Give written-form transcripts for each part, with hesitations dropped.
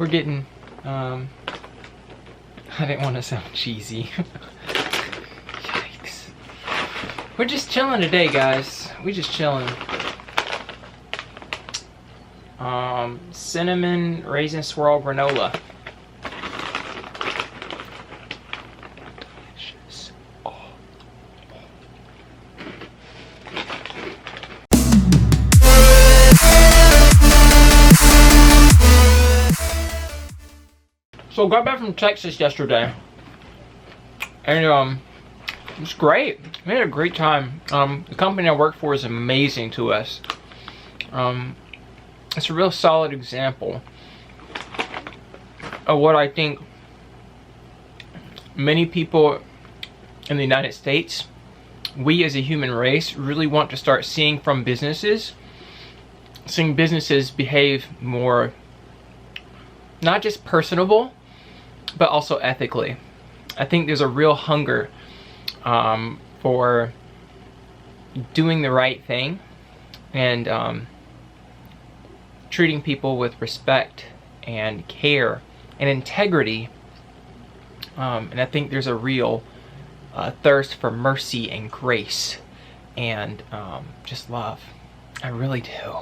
we're getting, I didn't want to sound cheesy. Yikes. We're just chilling today, guys. We just chilling. Cinnamon raisin swirl granola. Delicious. Oh. So I got back from Texas yesterday, and it was great. We had a great time. The company I work for is amazing to us. It's a real solid example of what I think many people in the United States, we as a human race, really want to start seeing from businesses. Seeing businesses behave more, not just personable, but also ethically. I think there's a real hunger for doing the right thing and treating people with respect and care and integrity. And I think there's a real thirst for mercy and grace and just love. I really do.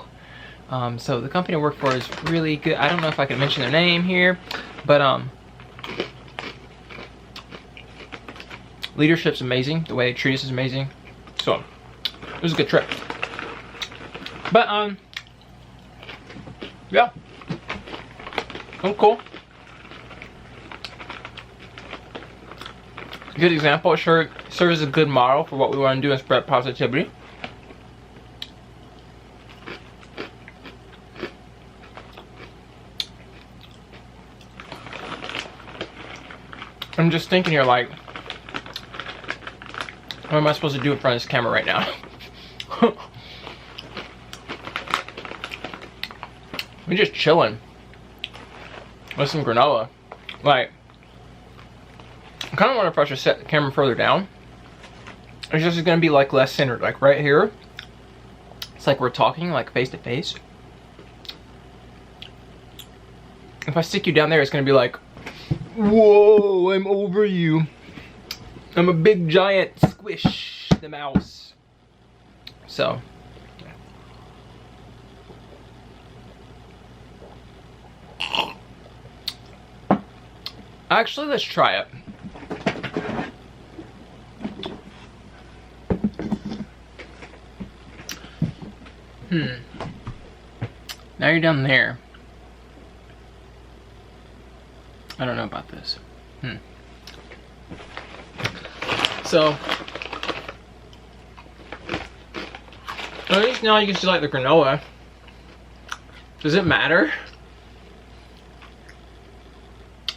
So the company I work for is really good. I don't know if I can mention their name here, but leadership's amazing. The way they treat us is amazing. So it was a good trip. But yeah, I'm cool. Good example. It sure serves as a good model for what we want to do and spread positivity. I'm just thinking here, like, what am I supposed to do in front of this camera right now? We're just chilling with some granola. Like, I kind of wonder if I should set the camera further down. It's just gonna be like less centered, like right here. It's like we're talking like face to face. If I stick you down there, it's gonna be like, whoa, I'm over you. I'm a big giant squish the mouse. So actually, let's try it. Now you're down there. I don't know about this. So at least now you can see like the granola. Does it matter?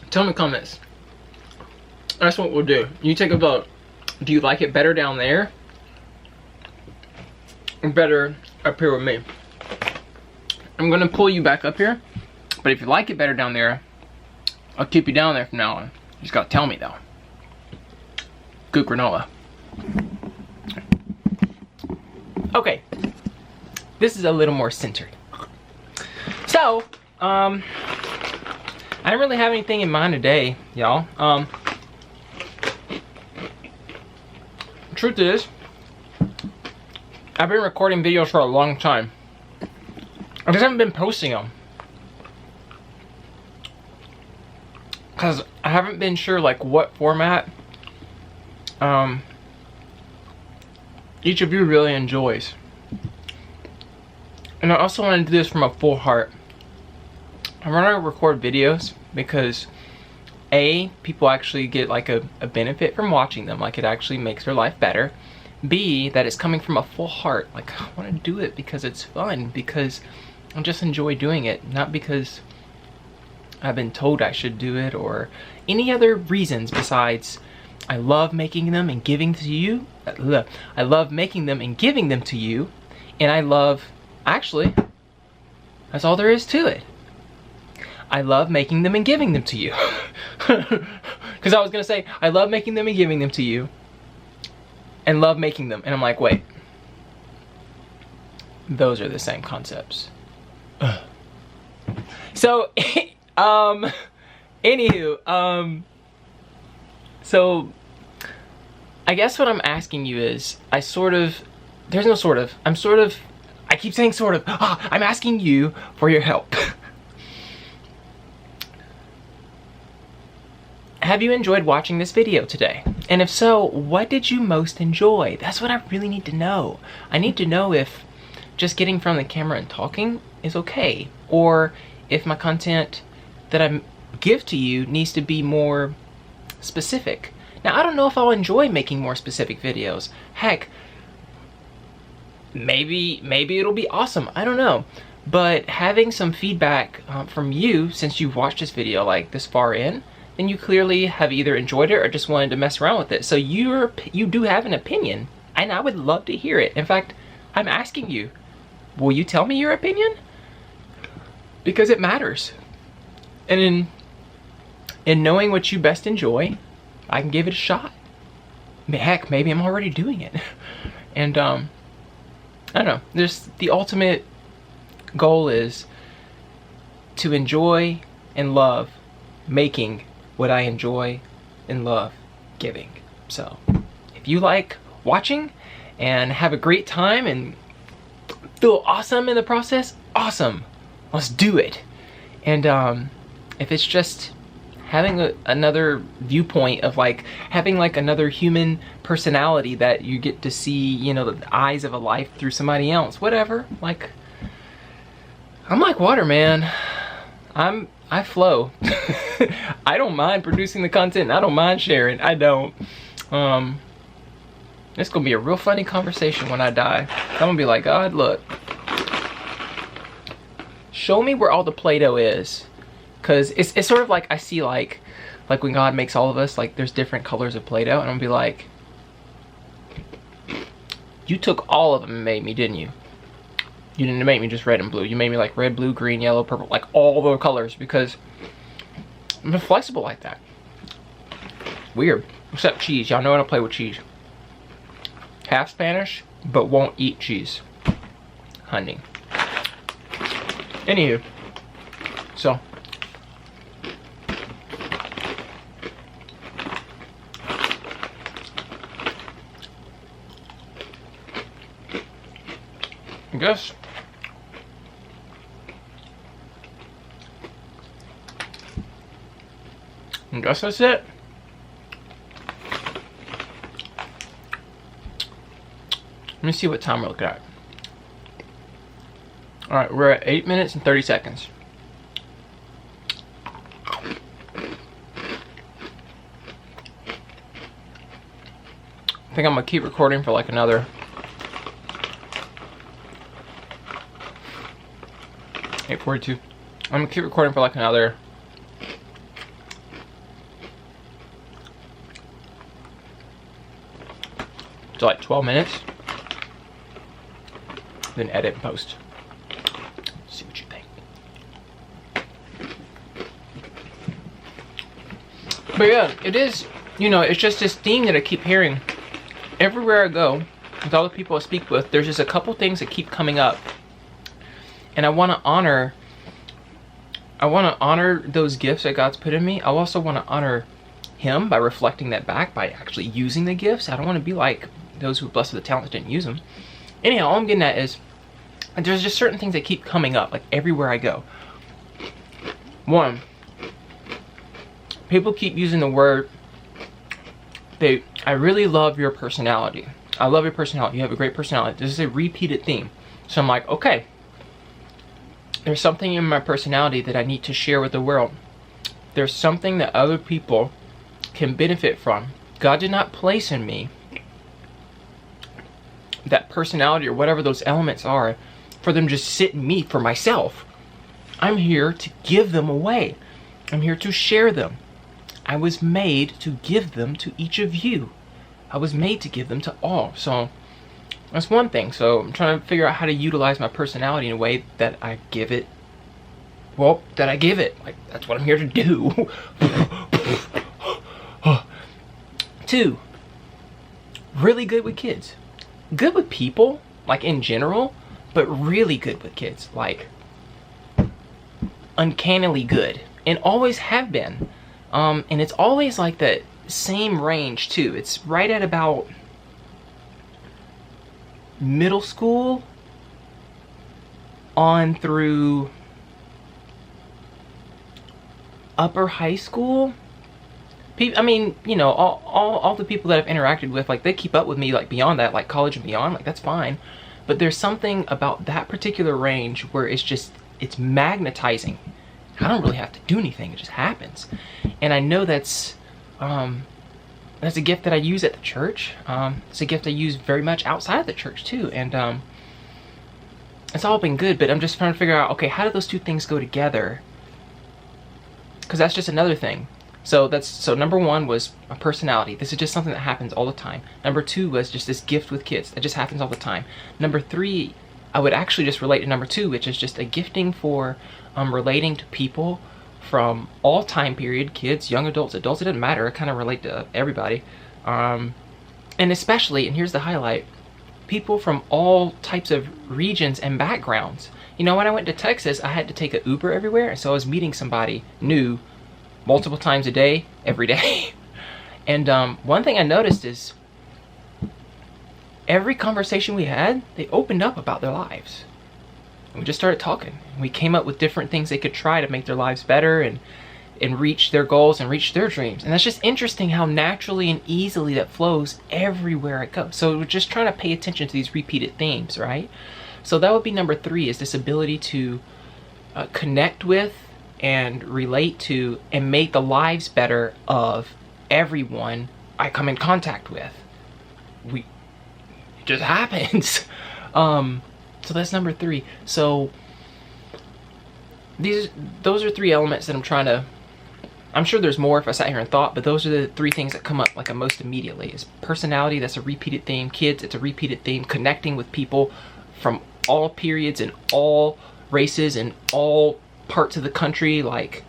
Tell me in the comments. That's what we'll do. You take a vote. Do you like it better down there or better up here with me? I'm gonna pull you back up here, but if you like it better down there, I'll keep you down there from now on. You just gotta tell me though. Good granola. Okay, this is a little more centered. So, I didn't really have anything in mind today, y'all. Truth is, I've been recording videos for a long time. I just haven't been posting them. Because I haven't been sure like what format each of you really enjoys. And I also want to do this from a full heart. I want to record videos because A, people actually get like a benefit from watching them, like it actually makes their life better. B, that it's coming from a full heart, like I want to do it because it's fun, because I just enjoy doing it, not because I've been told I should do it or any other reasons besides I love making them and giving to you. I love making them and giving them to you, and I love, actually, that's all there is to it. I love making them and giving them to you. Because I was gonna say, I love making them and giving them to you, and love making them, and I'm like, wait. Those are the same concepts. So, Anywho, so I guess what I'm asking you is, there's no sort of, I keep saying sort of, I'm asking you for your help. Have you enjoyed watching this video today? And if so, what did you most enjoy? That's what I really need to know. I need to know if just getting in front of the camera and talking is okay, or if my content that I give to you needs to be more specific. Now, I don't know if I'll enjoy making more specific videos. Heck, maybe it'll be awesome. I don't know. But having some feedback from you, since you've watched this video like this far in, then you clearly have either enjoyed it or just wanted to mess around with it. So you do have an opinion, and I would love to hear it. In fact, I'm asking you, will you tell me your opinion? Because it matters. And in knowing what you best enjoy, I can give it a shot. Heck, maybe I'm already doing it. And I don't know, the ultimate goal is to enjoy and love making what I enjoy and love giving. So if you like watching and have a great time and feel awesome in the process, awesome, let's do it. And if it's just having another viewpoint of like having like another human personality that you get to see, you know, the eyes of a life through somebody else, whatever, like, I'm like water, man. I flow. I don't mind producing the content. I don't mind sharing. I don't. It's gonna be a real funny conversation when I die. I'm gonna be like, God, look, show me where all the Play-Doh is. Cause it's sort of like I see like when God makes all of us, like there's different colors of Play-Doh, and I'm gonna be like, you took all of them and made me, didn't you? You didn't make me just red and blue. You made me like red, blue, green, yellow, purple, like all the colors, because I'm flexible like that. Weird. Except cheese. Y'all know I don't play with cheese. Half Spanish, but won't eat cheese. Honey. Anywho. So. I guess that's it. Let me see what time we're looking at. Alright, we're at 8 minutes and 30 seconds. I think I'm gonna keep recording for like another 8:42. I'm gonna keep recording for like another like 12 minutes, then edit and post. See what you think. But yeah, it is, you know, it's just this theme that I keep hearing everywhere I go with all the people I speak with. There's just a couple things that keep coming up, and I want to honor those gifts that God's put in me. I also want to honor Him by reflecting that back, by actually using the gifts. I don't want to be like those who are blessed with the talents didn't use them. Anyhow, all I'm getting at is there's just certain things that keep coming up, like everywhere I go. One, people keep using the word, I really love your personality. I love your personality. You have a great personality. This is a repeated theme. So I'm like, okay, there's something in my personality that I need to share with the world. There's something that other people can benefit from. God did not place in me that personality or whatever those elements are for them to just sit in me for myself. I'm here to give them away. I'm here to share them. I was made to give them to each of you. I was made to give them to all. So that's one thing. So I'm trying to figure out how to utilize my personality in a way that I give it. Well, that I give it. Like, that's what I'm here to do. 2, really good with kids. Good with people, like in general, but really good with kids. Like, uncannily good and always have been. And it's always like that same range too. It's right at about middle school on through upper high school. I mean, you know, all the people that I've interacted with, like, they keep up with me, like, beyond that, like, college and beyond, like, that's fine. But there's something about that particular range where it's magnetizing. I don't really have to do anything, it just happens. And I know that's a gift that I use at the church. It's a gift I use very much outside of the church, too. And it's all been good, but I'm just trying to figure out, okay, how do those two things go together? Because that's just another thing. So number one was a personality. This is just something that happens all the time. Number two was just this gift with kids. That just happens all the time. Number three, I would actually just relate to number two, which is just a gifting for relating to people from all time period, kids, young adults, it doesn't matter. I kind of relate to everybody. And especially, and here's the highlight, people from all types of regions and backgrounds. You know, when I went to Texas, I had to take an Uber everywhere, so I was meeting somebody new multiple times a day, every day. And one thing I noticed is every conversation we had, they opened up about their lives. And we just started talking. We came up with different things they could try to make their lives better and reach their goals and reach their dreams. And that's just interesting how naturally and easily that flows everywhere it goes. So we're just trying to pay attention to these repeated themes, right? So that would be number three, is this ability to connect with and relate to and make the lives better of everyone I come in contact with. It just happens. So that's number three. So those are three elements that I'm sure there's more if I sat here and thought, but those are the three things that come up like most immediately. Is personality, that's a repeated theme. Kids, it's a repeated theme. Connecting with people from all periods and all races and all parts of the country, like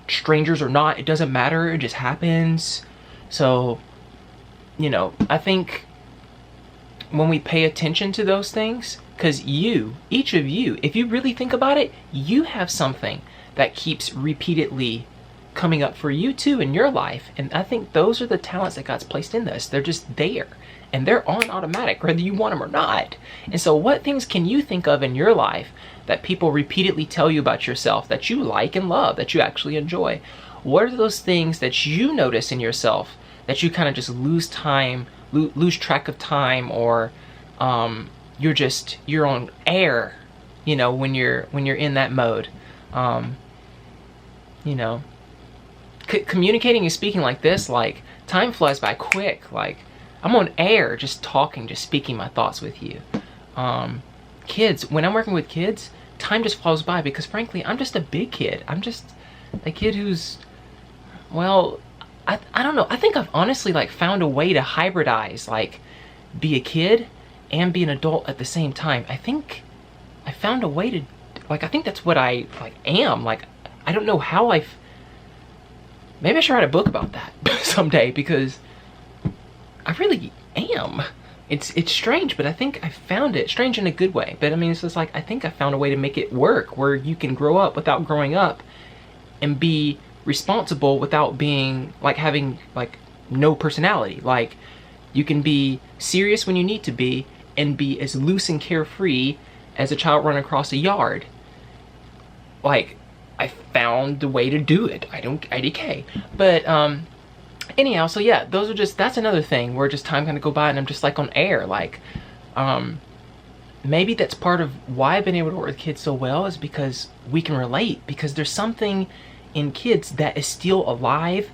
strangers or not, it doesn't matter, it just happens. So, you know, I think when we pay attention to those things, because each of you, if you really think about it, you have something that keeps repeatedly coming up for you too in your life. And I think those are the talents that God's placed in us. They're just there and they're on automatic, whether you want them or not. And so what things can you think of in your life that people repeatedly tell you about yourself that you like and love, that you actually enjoy? What are those things that you notice in yourself that you kind of just lose track of time, or you're on air, you know, when you're in that mode? You know, communicating and speaking like this, like, time flies by quick. Like, I'm on air just talking, just speaking my thoughts with you. Kids, when I'm working with kids, time just flies by because frankly, I'm just a big kid. I'm just a kid who's, well, I don't know. I think I've honestly like found a way to hybridize, like be a kid and be an adult at the same time. I think I found a way to, like, I think that's what I like am. Like, I don't know how maybe I should write a book about that someday, because I really am. It's strange, but I think I found it. Strange in a good way. But I mean, it's just like, I think I found a way to make it work where you can grow up without growing up and be responsible without being like having like no personality. Like, you can be serious when you need to be and be as loose and carefree as a child running across a yard. Like, I found the way to do it. IDK. But anyhow, so yeah, that's another thing where just time kind of go by and I'm just like on air. Like, maybe that's part of why I've been able to work with kids so well, is because we can relate, because there's something in kids that is still alive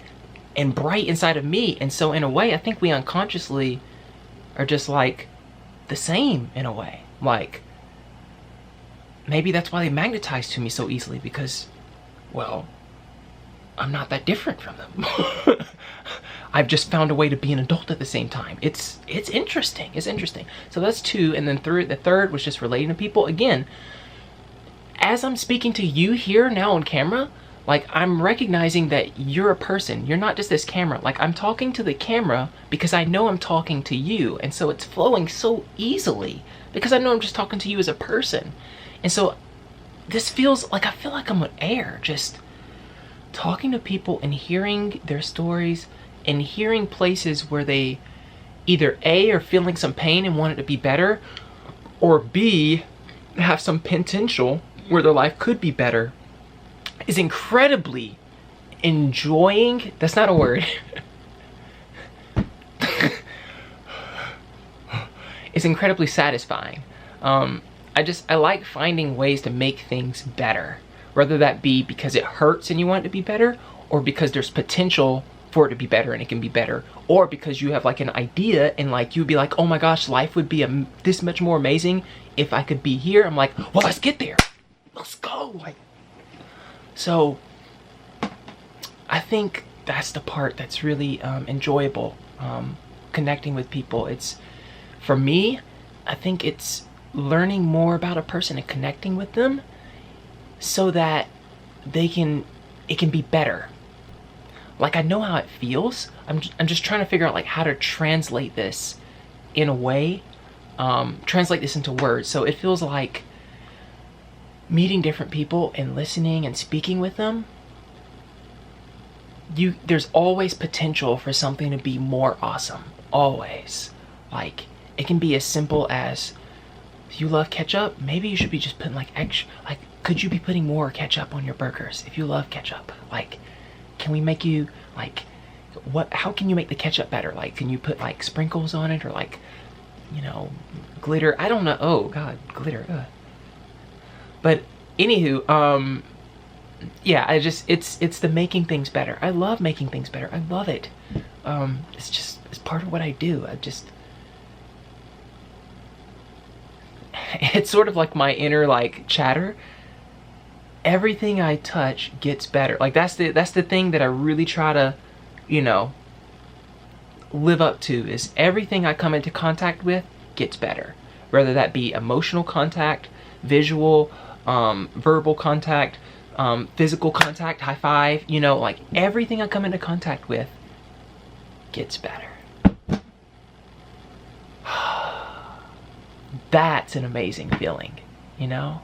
and bright inside of me. And so in a way, I think we unconsciously are just like the same in a way. Like, maybe that's why they magnetize to me so easily, because, well, I'm not that different from them. I've just found a way to be an adult at the same time. It's interesting. It's interesting. So that's two. And then the third was just relating to people. Again, as I'm speaking to you here now on camera, like, I'm recognizing that you're a person. You're not just this camera. Like, I'm talking to the camera because I know I'm talking to you. And so it's flowing so easily because I know I'm just talking to you as a person. And so this feels like, I feel like I'm on air, just talking to people and hearing their stories and hearing places where they either A, are feeling some pain and want it to be better, or B, have some potential where their life could be better is incredibly enjoying. That's not a word. It's incredibly satisfying. I like finding ways to make things better, whether that be because it hurts and you want it to be better, or because there's potential for it to be better and it can be better, or because you have like an idea and like you'd be like, oh my gosh, life would be this much more amazing if I could be here. I'm like, well, let's get there. Let's go. Like, so I think that's the part that's really enjoyable, connecting with people. It's, for me, I think it's learning more about a person and connecting with them so that it can be better. Like, I know how it feels. I'm just trying to figure out like how to translate this in a way, translate this into words. So it feels like meeting different people and listening and speaking with them. There's always potential for something to be more awesome. Always. Like, it can be as simple as, you love ketchup? Maybe you should be just putting like extra, like, could you be putting more ketchup on your burgers if you love ketchup? Like, can we make you, like, how can you make the ketchup better? Like, can you put like sprinkles on it, or like, you know, glitter? I don't know. Oh God, glitter. Ugh. But anywho, yeah, it's the making things better. I love making things better. I love it. It's part of what I do. It's sort of like my inner like chatter. Everything I touch gets better. Like, that's the thing that I really try to, you know, live up to, is everything I come into contact with gets better. Whether that be emotional contact, visual, verbal contact, physical contact, high five, you know, like everything I come into contact with gets better. That's an amazing feeling, you know?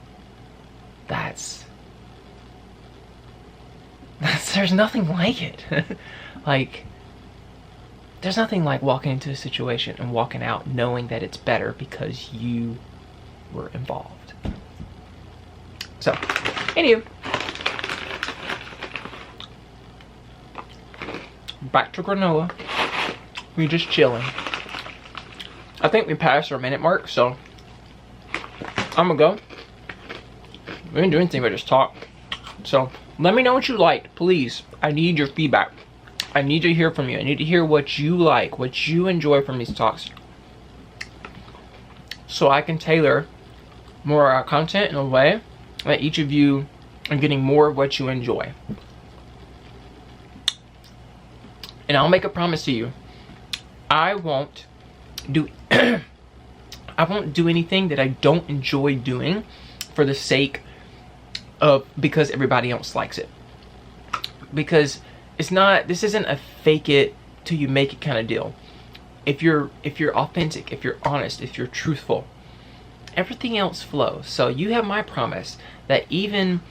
There's nothing like it. Like, there's nothing like walking into a situation and walking out knowing that it's better because you were involved. So, anywho, back to granola. We're just chilling. I think we passed our minute mark, so I'm gonna go. We didn't do anything but just talk. So let me know what you liked, please. I need your feedback. I need to hear from you. I need to hear what you like, what you enjoy from these talks, so I can tailor more content in a way that each of you are getting more of what you enjoy. And I'll make a promise to you. I won't do anything that I don't enjoy doing for the sake of, because everybody else likes it. Because this isn't a fake it till you make it kind of deal. If you're authentic, if you're honest, if you're truthful, everything else flows. So you have my promise that even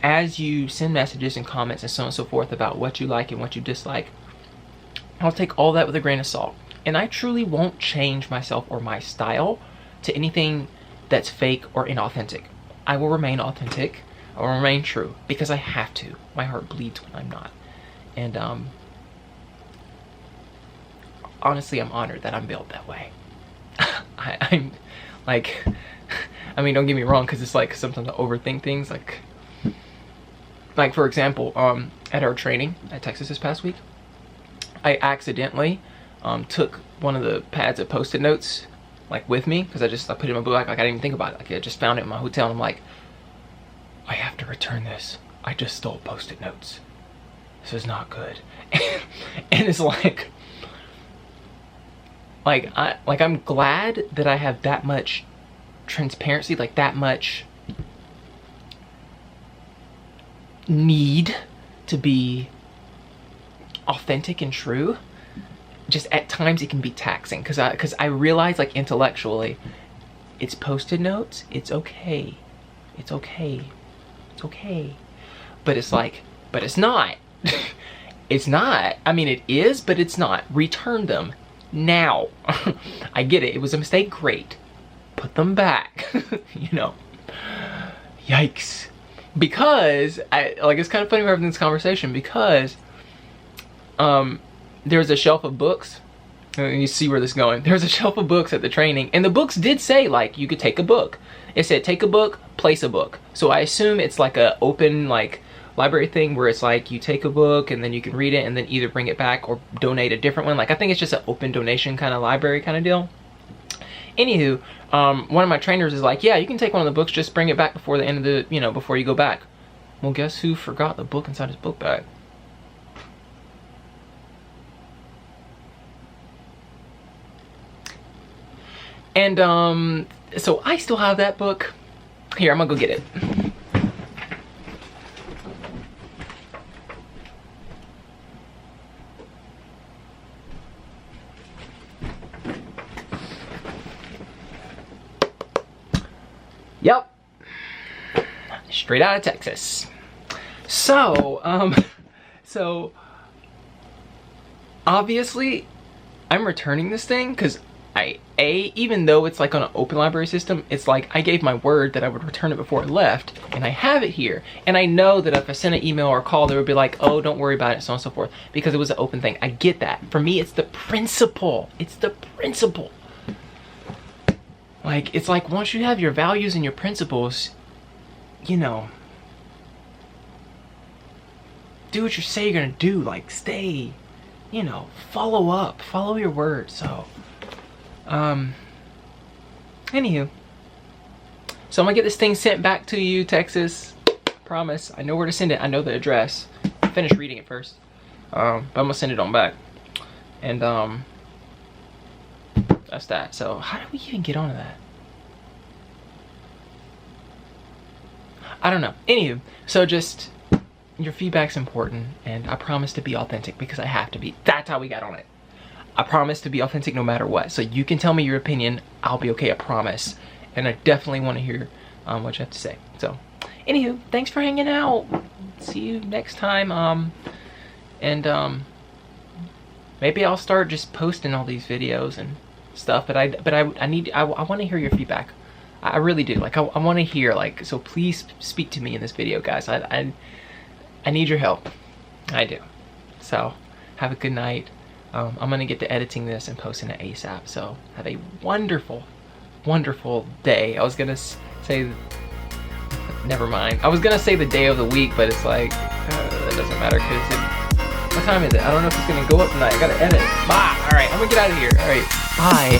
as you send messages and comments and so on and so forth about what you like and what you dislike, I'll take all that with a grain of salt. And I truly won't change myself or my style to anything that's fake or inauthentic. I will remain authentic. I will remain true, because I have to. My heart bleeds when I'm not. And honestly, I'm honored that I'm built that way. I'm like, I mean, don't get me wrong, because it's like sometimes I overthink things. Like for example, at our training at Texas this past week, I accidentally took one of the pads of Post-it notes like with me, because I put it in my book, like I didn't even think about it. Like, I just found it in my hotel and I'm like, I have to return this. I just stole Post-it notes. This is not good. And it's like I'm glad that I have that much transparency, like that much need to be authentic and true. Just at times it can be taxing, because I realize, like, intellectually, it's Post-it notes, it's okay, it's okay, it's okay. But it's like, But it's not. It's not. I mean, it is, but it's not. Return them now. I get it. It was a mistake. Great. Put them back. You know. Yikes. Because, it's kind of funny we're having this conversation because there's a shelf of books. And you see where this is going. There's a shelf of books at the training, and the books did say, like, you could take a book. It said, take a book, place a book. So I assume it's like a open, like, library thing where it's like you take a book and then you can read it and then either bring it back or donate a different one. Like, I think it's just an open donation kind of library kind of deal. Anywho, one of my trainers is like, yeah, you can take one of the books, just bring it back before the end of the, you know, before you go back. Well, guess who forgot the book inside his book bag? And, so I still have that book. Here, I'm gonna go get it. Yep. Straight out of Texas. So, so obviously I'm returning this thing because even though it's like on an open library system, it's like I gave my word that I would return it before I left, and I have it here. And I know that if I sent an email or a call, they would be like, oh, don't worry about it, so on and so forth, because it was an open thing. I get that. For me, it's the principle. It's the principle. Like, it's like once you have your values and your principles, you know, do what you say you're gonna do. Like, stay, you know, follow up, follow your word. So, anywho, so I'm gonna get this thing sent back to you, Texas. Promise. I know where to send it. I know the address. Finish reading it first. But I'm gonna send it on back. And, that's that. So how did we even get onto that? I don't know. Anywho, so just your feedback's important, and I promise to be authentic because I have to be. That's how we got on it. I promise to be authentic no matter what. So you can tell me your opinion. I'll be okay. I promise. And I definitely want to hear what you have to say. So, anywho, thanks for hanging out. See you next time. Maybe I'll start just posting all these videos and stuff, but I want to hear your feedback. I really do. Like, I want to hear, like, so please speak to me in this video, guys. I need your help. I do. So have a good night. I'm gonna get to editing this and posting it ASAP. So have a wonderful, wonderful day. I was gonna say, never mind. I was gonna say the day of the week, but it's like that doesn't matter because what time is it? I don't know if it's gonna go up tonight. I gotta edit. Bye. All right, I'm gonna get out of here. All right, bye.